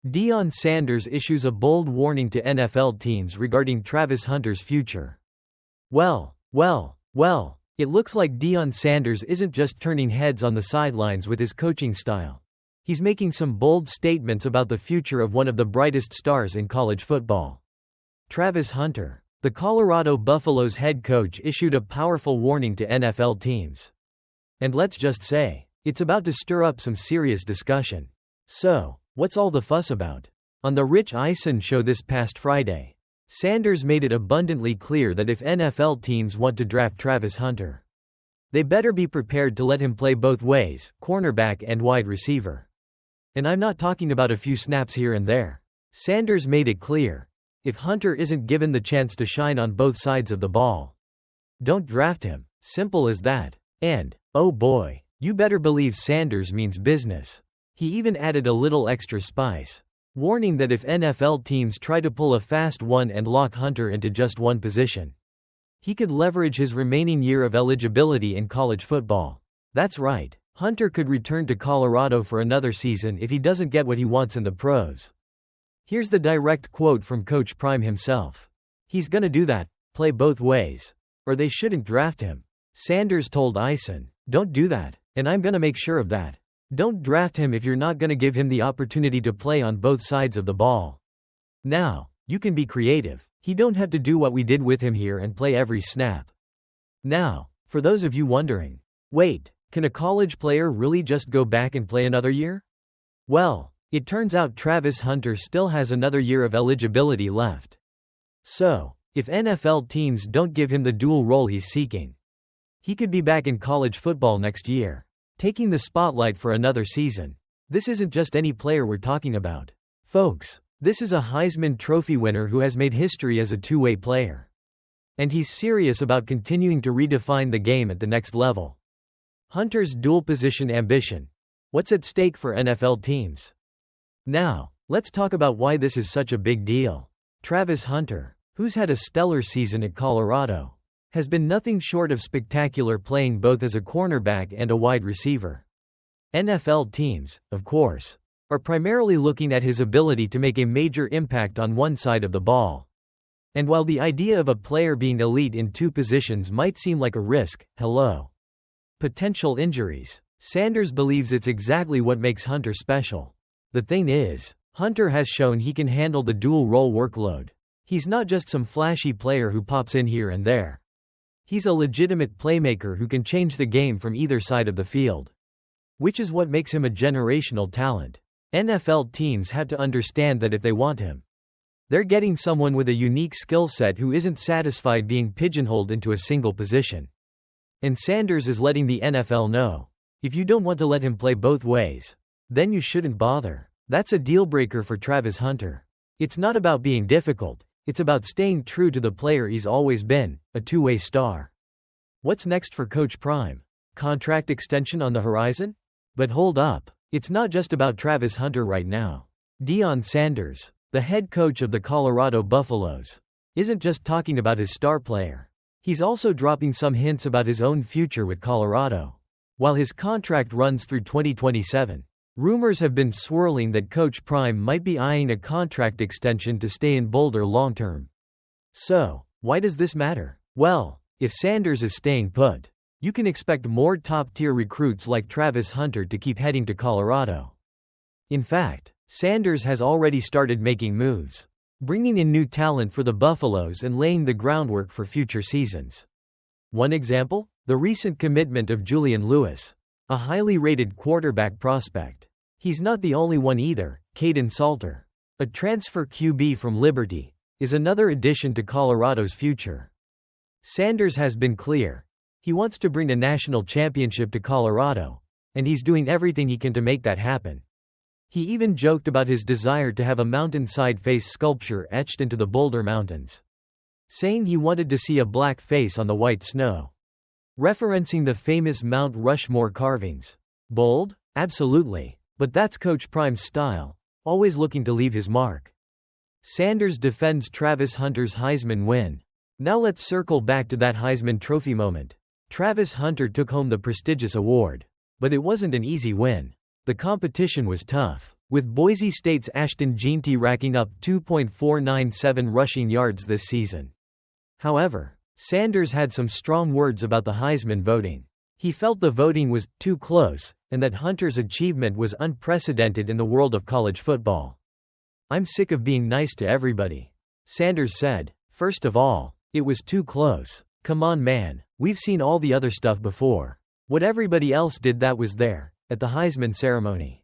Deion Sanders issues a bold warning to NFL teams regarding Travis Hunter's future. Well, it looks like Deion Sanders isn't just turning heads on the sidelines with his coaching style. He's making some bold statements about the future of one of the brightest stars in college football. Travis Hunter, the Colorado Buffaloes head coach, issued a powerful warning to NFL teams. And let's just say, it's about to stir up some serious discussion. So, what's all the fuss about? On the Rich Eisen Show this past Friday, Sanders made it abundantly clear that if NFL teams want to draft Travis Hunter, they better be prepared to let him play both ways, cornerback and wide receiver. And I'm not talking about a few snaps here and there. Sanders made it clear, if Hunter isn't given the chance to shine on both sides of the ball, don't draft him. Simple as that. And, oh boy, you better believe Sanders means business. He even added a little extra spice, warning that if NFL teams try to pull a fast one and lock Hunter into just one position, he could leverage his remaining year of eligibility in college football. That's right, Hunter could return to Colorado for another season if he doesn't get what he wants in the pros. Here's the direct quote from Coach Prime himself. He's gonna do that, play both ways, or they shouldn't draft him. Sanders told Eisen, don't do that, and I'm gonna make sure of that. Don't draft him if you're not gonna give him the opportunity to play on both sides of the ball. Now, you can be creative. He don't have to do what we did with him here and play every snap. Now, for those of you wondering, wait, can a college player really just go back and play another year? Well, it turns out Travis Hunter still has another year of eligibility left. So, if NFL teams don't give him the dual role he's seeking, he could be back in college football next year, taking the spotlight for another season. This isn't just any player we're talking about, folks. This is a Heisman Trophy winner who has made history as a two-way player. And he's serious about continuing to redefine the game at the next level. Hunter's dual-position ambition. What's at stake for NFL teams? Now, let's talk about why this is such a big deal. Travis Hunter, who's had a stellar season at Colorado, has been nothing short of spectacular, playing both as a cornerback and a wide receiver. NFL teams, of course, are primarily looking at his ability to make a major impact on one side of the ball. And while the idea of a player being elite in two positions might seem like a risk, potential injuries, Sanders believes it's exactly what makes Hunter special. The thing is, Hunter has shown he can handle the dual-role workload. He's not just some flashy player who pops in here and there. He's a legitimate playmaker who can change the game from either side of the field, which is what makes him a generational talent. NFL teams have to understand that if they want him, they're getting someone with a unique skill set who isn't satisfied being pigeonholed into a single position. And Sanders is letting the NFL know, if you don't want to let him play both ways, then you shouldn't bother. That's a deal-breaker for Travis Hunter. It's not about being difficult, it's about staying true to the player he's always been, a two-way star. What's next for Coach Prime? Contract extension on the horizon? But hold up. It's not just about Travis Hunter right now. Deion Sanders, the head coach of the Colorado Buffaloes, isn't just talking about his star player. He's also dropping some hints about his own future with Colorado. While his contract runs through 2027, rumors have been swirling that Coach Prime might be eyeing a contract extension to stay in Boulder long-term. So, why does this matter? Well, if Sanders is staying put, you can expect more top-tier recruits like Travis Hunter to keep heading to Colorado. In fact, Sanders has already started making moves, bringing in new talent for the Buffaloes and laying the groundwork for future seasons. One example? The recent commitment of Julian Lewis, a highly rated quarterback prospect. He's not the only one either. Caden Salter, a transfer QB from Liberty, is another addition to Colorado's future. Sanders has been clear. He wants to bring a national championship to Colorado, and he's doing everything he can to make that happen. He even joked about his desire to have a mountainside face sculpture etched into the Boulder Mountains, saying he wanted to see a black face on the white snow, referencing the famous Mount Rushmore carvings. Bold? Absolutely. But that's Coach Prime's style, always looking to leave his mark. Sanders defends Travis Hunter's Heisman win. Now let's circle back to that Heisman Trophy moment. Travis Hunter took home the prestigious award. But it wasn't an easy win. The competition was tough. with Boise State's Ashton Jeanty racking up 2.497 rushing yards this season. However, Sanders had some strong words about the Heisman voting. He felt the voting was too close, and that Hunter's achievement was unprecedented in the world of college football. "I'm sick of being nice to everybody," Sanders said. "First of all, it was too close. Come on, man, we've seen all the other stuff before. What everybody else did that was there, at the Heisman ceremony.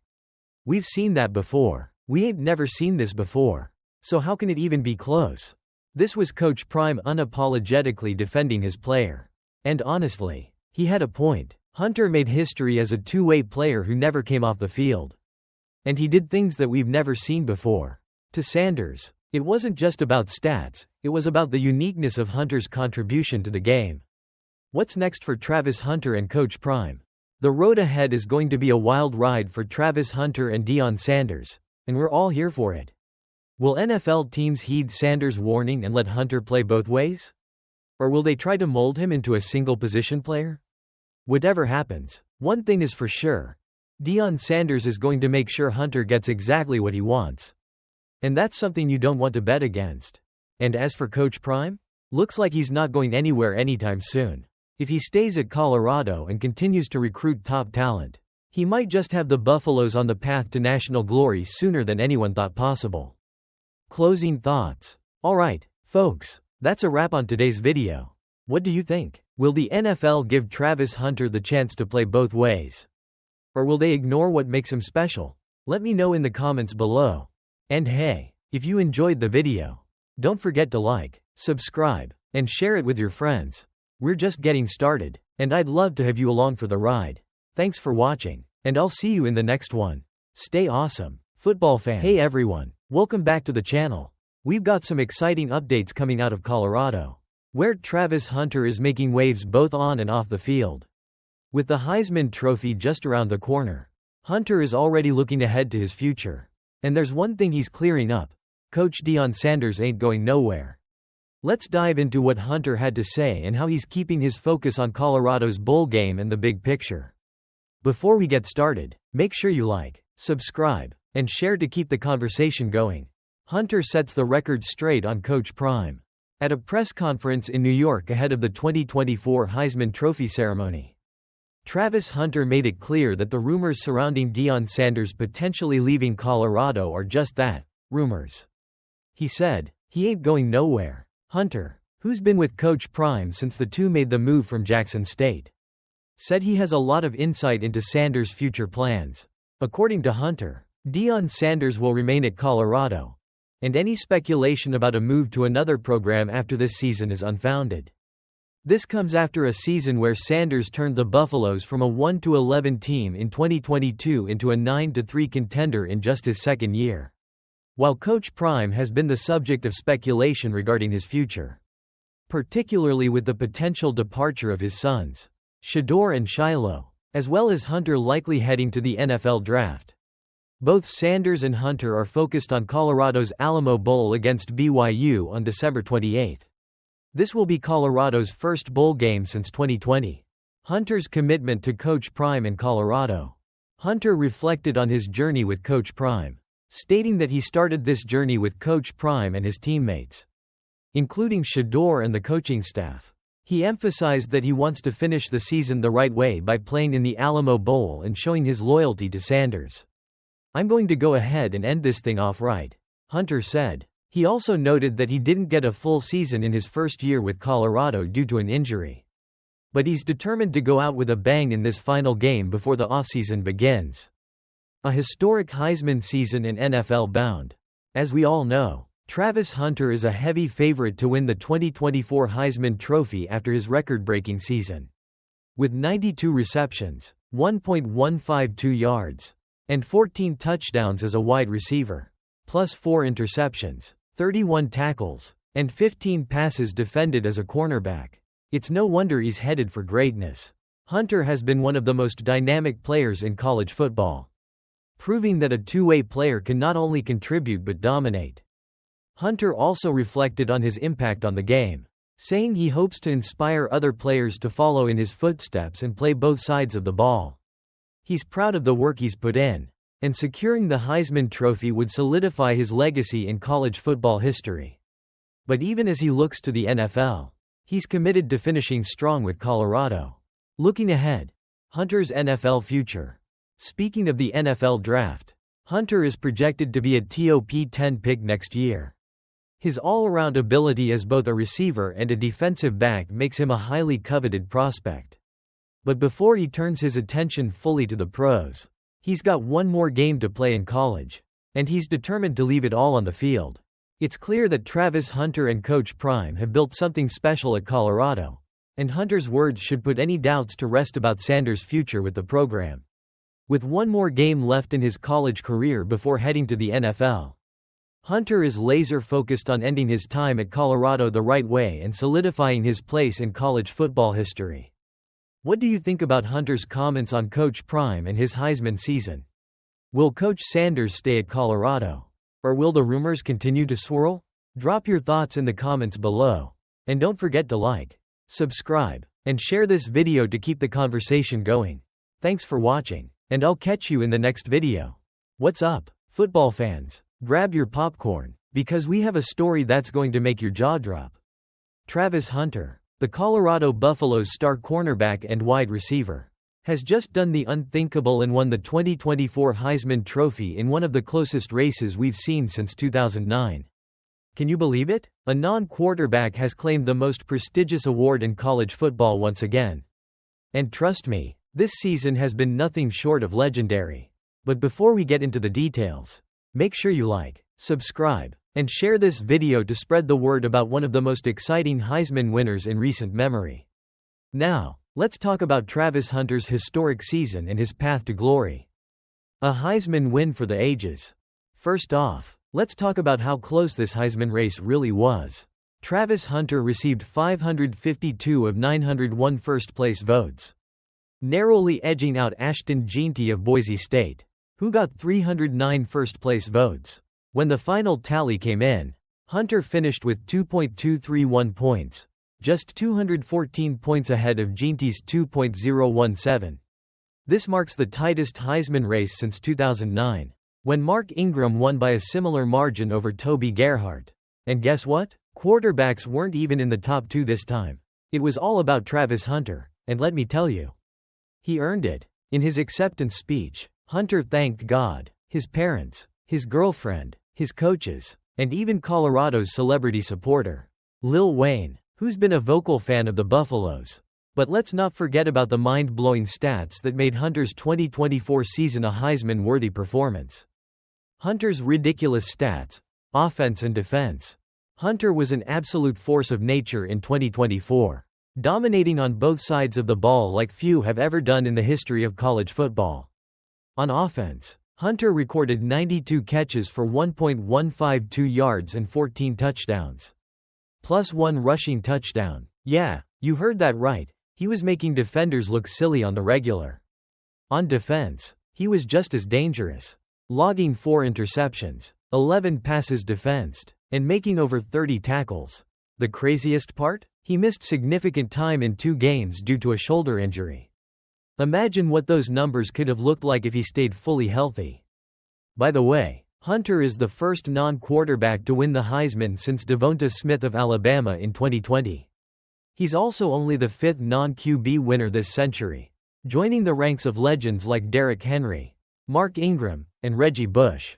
We've seen that before. We ain't never seen this before. So how can it even be close?" This was Coach Prime unapologetically defending his player. And honestly, he had a point. Hunter made history as a two-way player who never came off the field. And he did things that we've never seen before. To Sanders, it wasn't just about stats, it was about the uniqueness of Hunter's contribution to the game. What's next for Travis Hunter and Coach Prime? The road ahead is going to be a wild ride for Travis Hunter and Deion Sanders, and we're all here for it. Will NFL teams heed Sanders' warning and let Hunter play both ways? Or will they try to mold him into a single-position player? Whatever happens, one thing is for sure. Deion Sanders is going to make sure Hunter gets exactly what he wants. And that's something you don't want to bet against. And as for Coach Prime? Looks like he's not going anywhere anytime soon. If he stays at Colorado and continues to recruit top talent, he might just have the Buffaloes on the path to national glory sooner than anyone thought possible. Closing thoughts. Alright, folks, that's a wrap on today's video. What do you think? Will the NFL give Travis Hunter the chance to play both ways? Or will they ignore what makes him special? Let me know in the comments below. And hey, if you enjoyed the video, don't forget to like, subscribe, and share it with your friends. We're just getting started, and I'd love to have you along for the ride. Thanks for watching, and I'll see you in the next one. Stay awesome, football fans. Hey everyone, welcome back to the channel. We've got some exciting updates coming out of Colorado, where Travis Hunter is making waves both on and off the field. With the Heisman Trophy just around the corner, Hunter is already looking ahead to his future. And there's one thing he's clearing up: Coach Deion Sanders ain't going nowhere. Let's dive into what Hunter had to say and how he's keeping his focus on Colorado's bowl game and the big picture. Before we get started, make sure you like, subscribe, and share to keep the conversation going. Hunter sets the record straight on Coach Prime at a press conference in New York ahead of the 2024 Heisman Trophy ceremony. Travis Hunter made it clear that the rumors surrounding Deion Sanders potentially leaving Colorado are just that, rumors. He said, "He ain't going nowhere." Hunter, who's been with Coach Prime since the two made the move from Jackson State, said he has a lot of insight into Sanders' future plans. According to Hunter, Deion Sanders will remain at Colorado, and any speculation about a move to another program after this season is unfounded. This comes after a season where Sanders turned the Buffaloes from a 1-11 team in 2022 into a 9-3 contender in just his second year. While Coach Prime has been the subject of speculation regarding his future, particularly with the potential departure of his sons, Shedeur and Shiloh, as well as Hunter likely heading to the NFL draft. Both Sanders and Hunter are focused on Colorado's Alamo Bowl against BYU on December 28. This will be Colorado's first bowl game since 2020. Hunter's commitment to Coach Prime in Colorado. Hunter reflected on his journey with Coach Prime, stating that he started this journey with Coach Prime and his teammates, including Shedeur and the coaching staff. He emphasized that he wants to finish the season the right way by playing in the Alamo Bowl and showing his loyalty to Sanders. "I'm going to go ahead and end this thing off right," Hunter said. He also noted that he didn't get a full season in his first year with Colorado due to an injury. But he's determined to go out with a bang in this final game before the offseason begins. A historic Heisman season in NFL bound. As we all know, Travis Hunter is a heavy favorite to win the 2024 Heisman Trophy after his record-breaking season. With 92 receptions, 1.152 yards, and 14 touchdowns as a wide receiver, plus 4 interceptions, 31 tackles, and 15 passes defended as a cornerback, it's no wonder he's headed for greatness. Hunter has been one of the most dynamic players in college football, proving that a two-way player can not only contribute but dominate. Hunter also reflected on his impact on the game, saying he hopes to inspire other players to follow in his footsteps and play both sides of the ball. He's proud of the work he's put in, and securing the Heisman Trophy would solidify his legacy in college football history. But even as he looks to the NFL, he's committed to finishing strong with Colorado. Looking ahead, Hunter's NFL future. Speaking of the NFL draft, Hunter is projected to be a top 10 pick next year. His all-around ability as both a receiver and a defensive back makes him a highly coveted prospect. But before he turns his attention fully to the pros, he's got one more game to play in college, and he's determined to leave it all on the field. It's clear that Travis Hunter and Coach Prime have built something special at Colorado, and Hunter's words should put any doubts to rest about Sanders' future with the program. With one more game left in his college career before heading to the NFL, Hunter is laser-focused on ending his time at Colorado the right way and solidifying his place in college football history. What do you think about Hunter's comments on Coach Prime and his Heisman season? Will Coach Sanders stay at Colorado? Or will the rumors continue to swirl? Drop your thoughts in the comments below. And don't forget to like, subscribe, and share this video to keep the conversation going. Thanks for watching, and I'll catch you in the next video. What's up, football fans? Grab your popcorn, because we have a story that's going to make your jaw drop. Travis Hunter, the Colorado Buffaloes' star cornerback and wide receiver, has just done the unthinkable and won the 2024 Heisman Trophy in one of the closest races we've seen since 2009. Can you believe it? A non-quarterback has claimed the most prestigious award in college football once again. And trust me, this season has been nothing short of legendary. But before we get into the details, make sure you like, subscribe, and share this video to spread the word about one of the most exciting Heisman winners in recent memory. Now, let's talk about Travis Hunter's historic season and his path to glory. A Heisman win for the ages. First off, let's talk about how close this Heisman race really was. Travis Hunter received 552 of 901 first-place votes, narrowly edging out Ashton Jeanty of Boise State, who got 309 first-place votes. When the final tally came in, Hunter finished with 2.231 points, just 214 points ahead of Jeanty's 2.017. This marks the tightest Heisman race since 2009, when Mark Ingram won by a similar margin over Toby Gerhart. And guess what? Quarterbacks weren't even in the top 2 this time. It was all about Travis Hunter, and let me tell you, he earned it. In his acceptance speech, Hunter thanked God, his parents, his girlfriend, his coaches, and even Colorado's celebrity supporter, Lil Wayne, who's been a vocal fan of the Buffaloes. But let's not forget about the mind-blowing stats that made Hunter's 2024 season a Heisman-worthy performance. Hunter's ridiculous stats, offense and defense. Hunter was an absolute force of nature in 2024, dominating on both sides of the ball like few have ever done in the history of college football. On offense, Hunter recorded 92 catches for 1.152 yards and 14 touchdowns. Plus 1 rushing touchdown. Yeah, you heard that right. He was making defenders look silly on the regular. On defense, he was just as dangerous, logging 4 interceptions, 11 passes defensed, and making over 30 tackles. The craziest part? He missed significant time in 2 games due to a shoulder injury. Imagine what those numbers could have looked like if he stayed fully healthy. By the way, Hunter is the first non-quarterback to win the Heisman since Devonta Smith of Alabama in 2020. He's also only the 5th non-QB winner this century, joining the ranks of legends like Derrick Henry, Mark Ingram, and Reggie Bush.